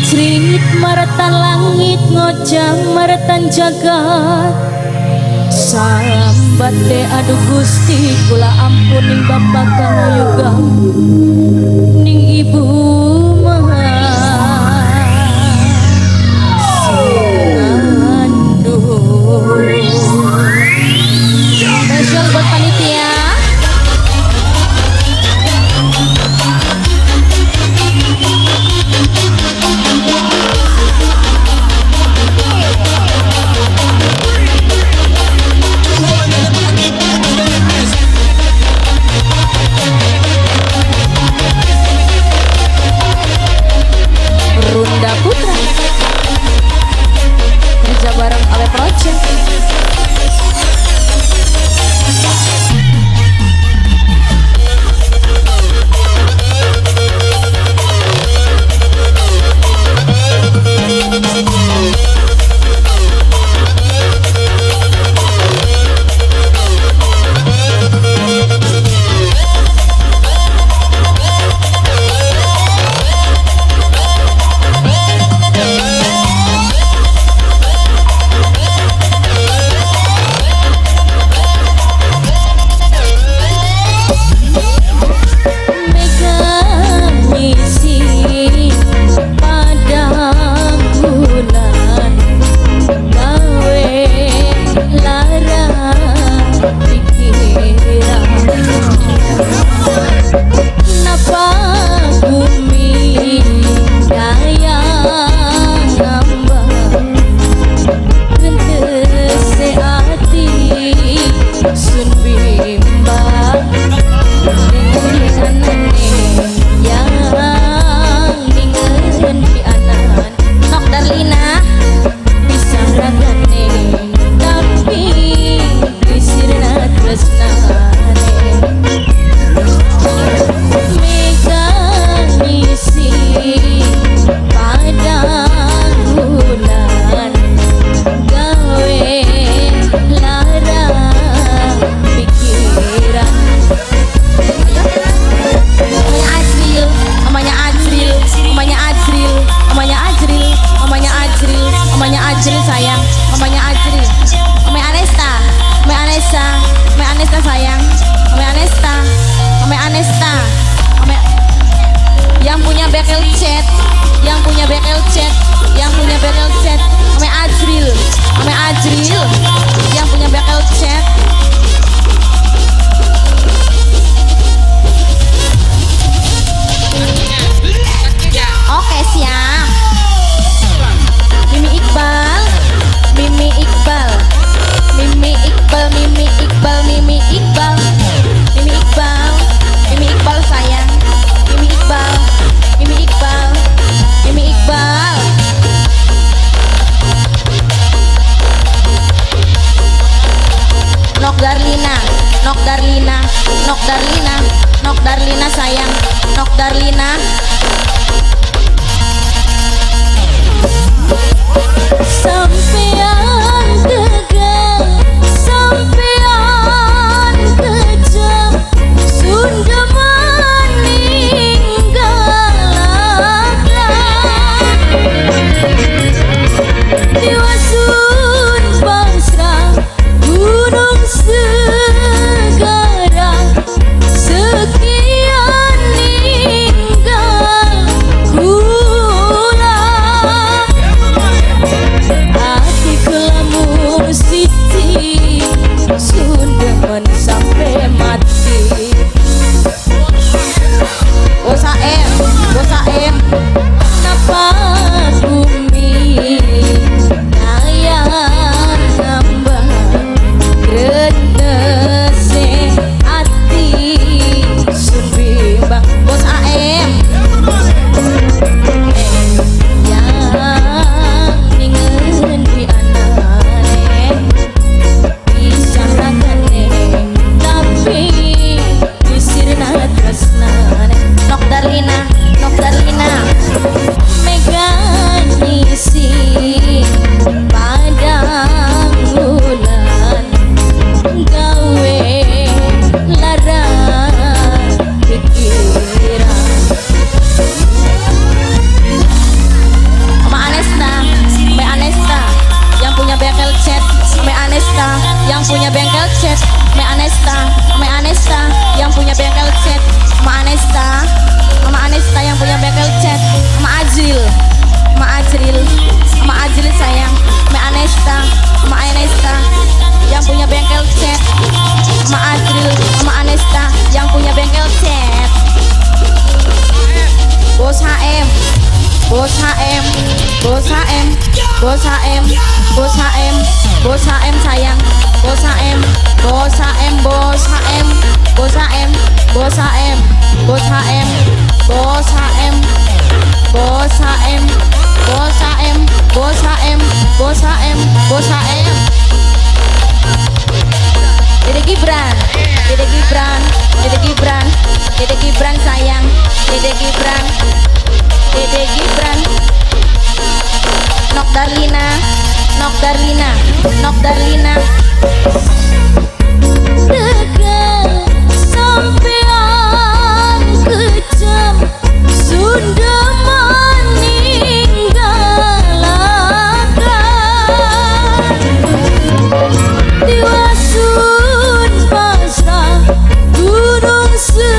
Ajrit maratan langit ngojang maratan jagat. Sambat de aduh Gusti kula ampun ning bapak kang yoga ning ibu maha sinanduh. Spesial buat panitia. Runda Putra kerja bareng Awe Project. Nok Darlina sayang, Nok Darlina. Sampean tegang, sampean kejam, Sunda meninggalkan Dewa Sun pasrah gunung segara. Sekian ninggal kula, aku bos HM, bos HM, bos HM, bos HM, bos HM sayang, bos HM, bos HM, bos HM, bos HM, bos HM, bos HM, bos HM, bos HM, bos HM, bos HM, bos HM, bos HM. Dede Gibran, Dede Gibran, Dede Gibran, Dede Gibran sayang, Dede Gibran, Dede Gibran. Nok Darlina, Nok Darlina, Nok Darlina. Dekat sampean kejam sudah meninggalkan Tiwasun pasrah gunung sekarang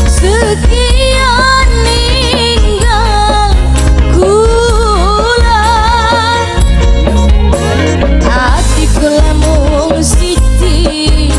sekian ninggal kula hatiku lamun siti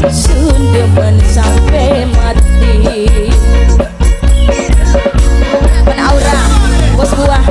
sundeman sampai mati penaura bos buah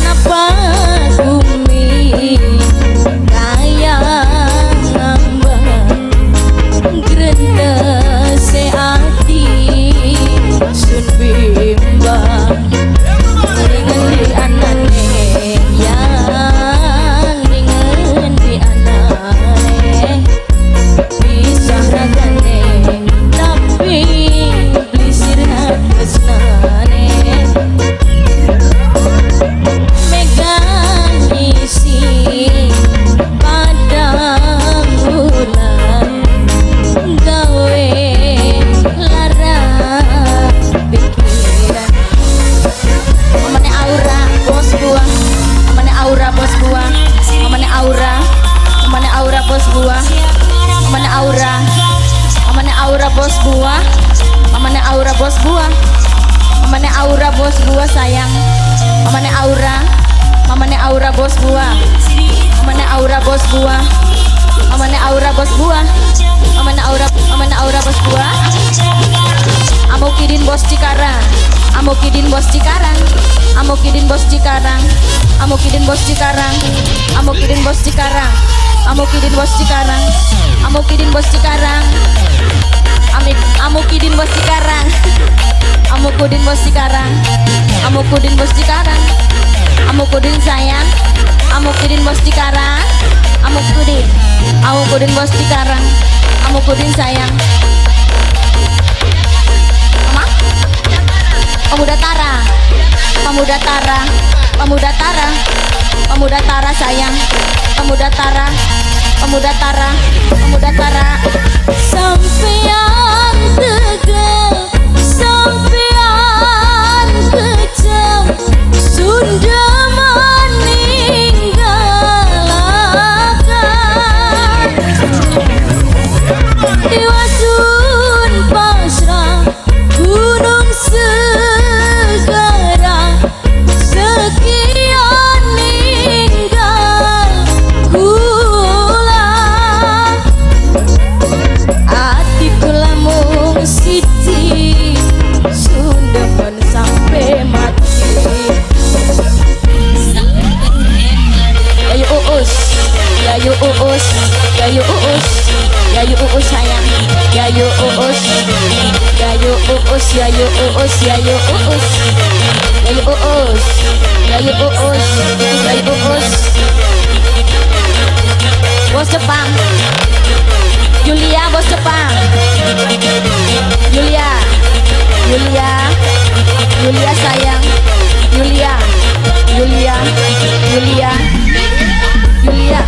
napa bumi kaya ngambang grenda seati sun bimbang dengan di anane yang dengan di anane bisa ragane tapi blisir tresnane megang isi padang bulan gawe lara pikiran mamane aura bos buah mamane aura bos buah mamane aura mamane aura bos buah mamane aura mamane aura bos buah mamane aura bos buah mamane aura bos buah sayang mamane aura mamane aura bos buah mamane aura bos buah mamane aura bos buah mamane aura bos buah Amokidin bos Cikarang Amokidin bos Cikarang Amokidin bos Cikarang Amokidin bos Cikarang Amokidin bos Cikarang Amokidin bos Cikarang Amokidin bos Cikarang Amokidin bos Cikarang Amokudin bos Cikarang Amokudin bos Cikarang Amokudin sayang Amokidin bos Cikarang Amokudin Amokudin bos Cikarang Amokudin sayang Mama Pemuda Tara Pemuda Tara Pemuda Tara Pemuda Tara sayang Pemuda Tara Pemuda Tara Pemuda Tara sampean tegal sampean kejam sudah meninggalkan Tiwasun pasrah gunung sekarang sekian ninggal kula hatiku lamun siti sundeman sampai mati Yayu uus Yayu uus Yayu uus Yayu uus sayang Yayu uus Yayu uus Yayu uus Yayu uus Yayu uus Yayu uus Yayu uus bos Jepang Julia bos Jepang Julia Julia Julia sayang Julia Julia Julia Julia